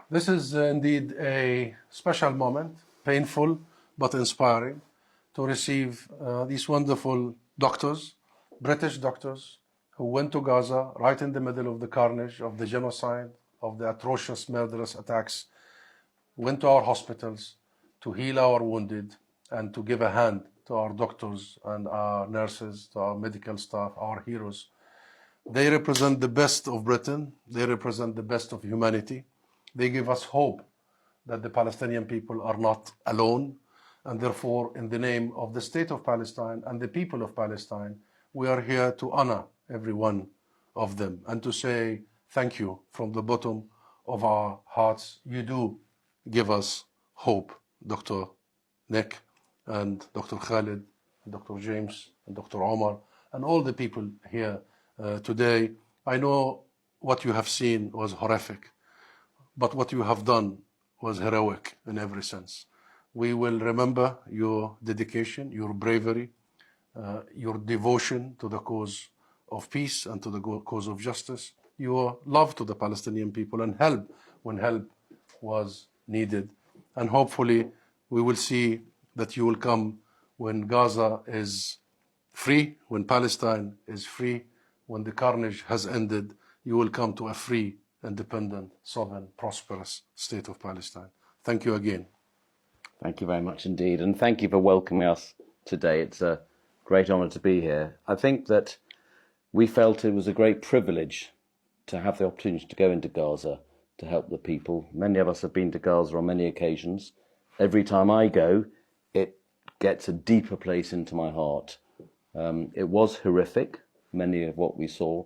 This is indeed a special moment, painful but inspiring, to receive these wonderful doctors, British doctors, who went to Gaza right in the middle of the carnage, of the genocide, of the atrocious murderous attacks, went to our hospitals to heal our wounded and to give a hand to our doctors and our nurses, to our medical staff, our heroes. They represent the best of Britain. They represent the best of humanity. They give us hope that the Palestinian people are not alone. And therefore, in the name of the state of Palestine and the people of Palestine, we are here to honor every one of them and to say thank you from the bottom of our hearts. You do give us hope, Dr. Nick and Dr. Khalid, and Dr. James and Dr. Omar, and all the people here today. I know what you have seen was horrific, but what you have done was heroic in every sense. We will remember your dedication, your bravery, your devotion to the cause of peace and to the cause of justice, your love to the Palestinian people, and help when help was needed. And hopefully we will see that you will come when Gaza is free, when Palestine is free, when the carnage has ended. You will come to a free, independent, sovereign, prosperous state of Palestine. Thank you again. Thank you very much indeed. And thank you for welcoming us today. It's a great honour to be here. I think that we felt it was a great privilege to have the opportunity to go into Gaza to help the people. Many of us have been to Gaza on many occasions. Every time I go, it gets a deeper place into my heart. It was horrific, many of what we saw,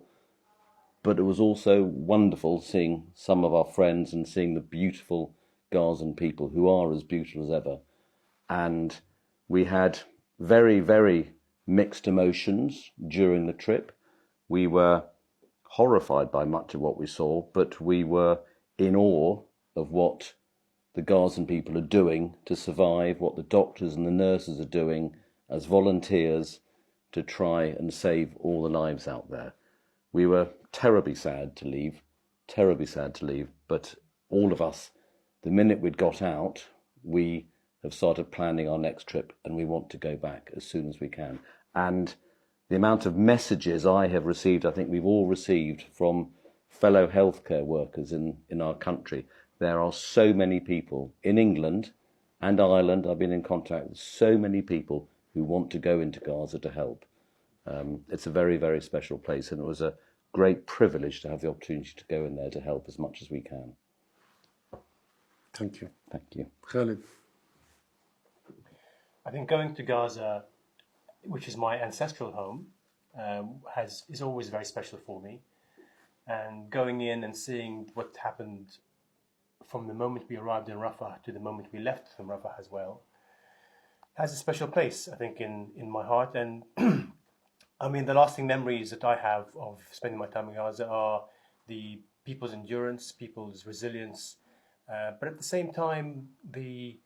but it was also wonderful seeing some of our friends and seeing the beautiful Gazan people who are as beautiful as ever. And we had very, very mixed emotions during the trip. We were horrified by much of what we saw, but we were in awe of what the Gazan people are doing to survive, what the doctors and the nurses are doing as volunteers to try and save all the lives out there. We were terribly sad to leave, but all of us, the minute we'd got out, we have started planning our next trip and we want to go back as soon as we can. And the amount of messages I have received, I think we've all received from fellow healthcare workers in our country. There are so many people in England and Ireland, I've been in contact with so many people who want to go into Gaza to help. It's a very, very special place, and it was a great privilege to have the opportunity to go in there to help as much as we can. Thank you. Thank you. Khalid. I think going to Gaza, which is my ancestral home, is always very special for me. And going in and seeing what happened from the moment we arrived in Rafah to the moment we left from Rafah as well, has a special place, I think, in my heart. And I mean, the lasting memories that I have of spending my time in Gaza are the people's endurance, people's resilience, but at the same time, the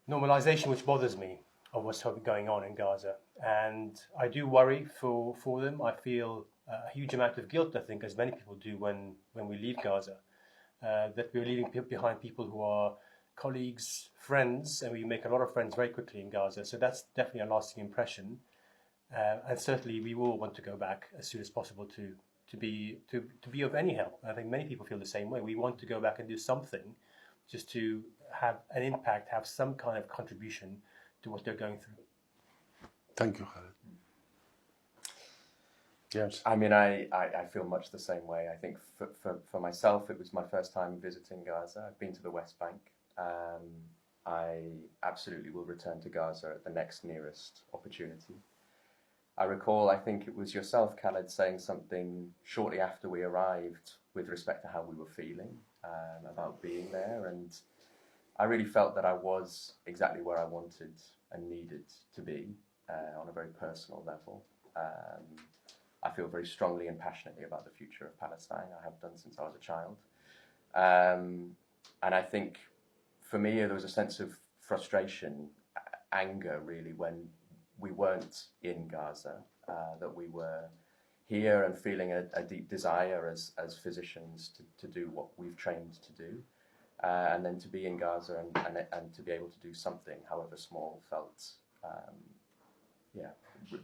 normalization which bothers me of what's going on in Gaza. And I do worry for them. I feel a huge amount of guilt, I think, as many people do when we leave Gaza, that we're leaving behind people who are colleagues, friends, and we make a lot of friends very quickly in Gaza. So that's definitely a lasting impression. And certainly we will want to go back as soon as possible to be of any help. I think many people feel the same way. We want to go back and do something just to have an impact, have some kind of contribution to what they're going through. Thank you, Khalid. Yes. I mean, I feel much the same way. I think for myself, it was my first time visiting Gaza. I've been to the West Bank. I absolutely will return to Gaza at the next nearest opportunity. I recall, I think it was yourself, Khaled, saying something shortly after we arrived with respect to how we were feeling about being there. And I really felt that I was exactly where I wanted and needed to be on a very personal level. I feel very strongly and passionately about the future of Palestine. I have done since I was a child. And I think for me, there was a sense of frustration, anger really, when we weren't in Gaza, that we were here and feeling a deep desire as physicians to do what we've trained to do. And then to be in Gaza and to be able to do something, however small, felt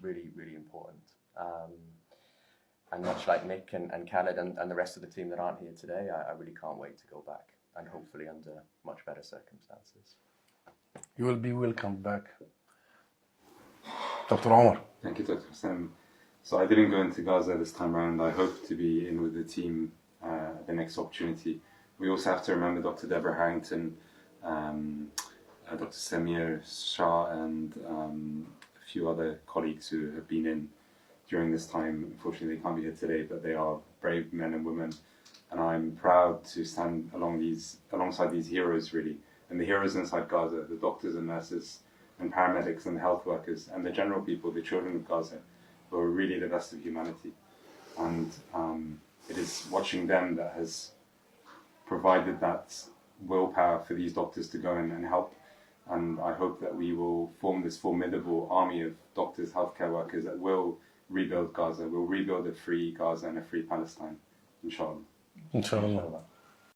really, really important. And much like Nick and Khaled and the rest of the team that aren't here today, I really can't wait to go back, and hopefully under much better circumstances. You will be welcomed back. Dr. Omar. Thank you, Dr. Sam. So I didn't go into Gaza this time around. I hope to be in with the team the next opportunity. We also have to remember Dr. Deborah Harrington, Dr. Samir Shah, and a few other colleagues who have been in during this time. Unfortunately, they can't be here today, but they are brave men and women. And I'm proud to stand alongside these heroes, really. And the heroes inside Gaza, the doctors and nurses and paramedics and the health workers and the general people, the children of Gaza, who are really the best of humanity. And it is watching them that has provided that willpower for these doctors to go in and help. And I hope that we will form this formidable army of doctors, healthcare workers that will rebuild Gaza, will rebuild a free Gaza and a free Palestine, inshallah. Inshallah.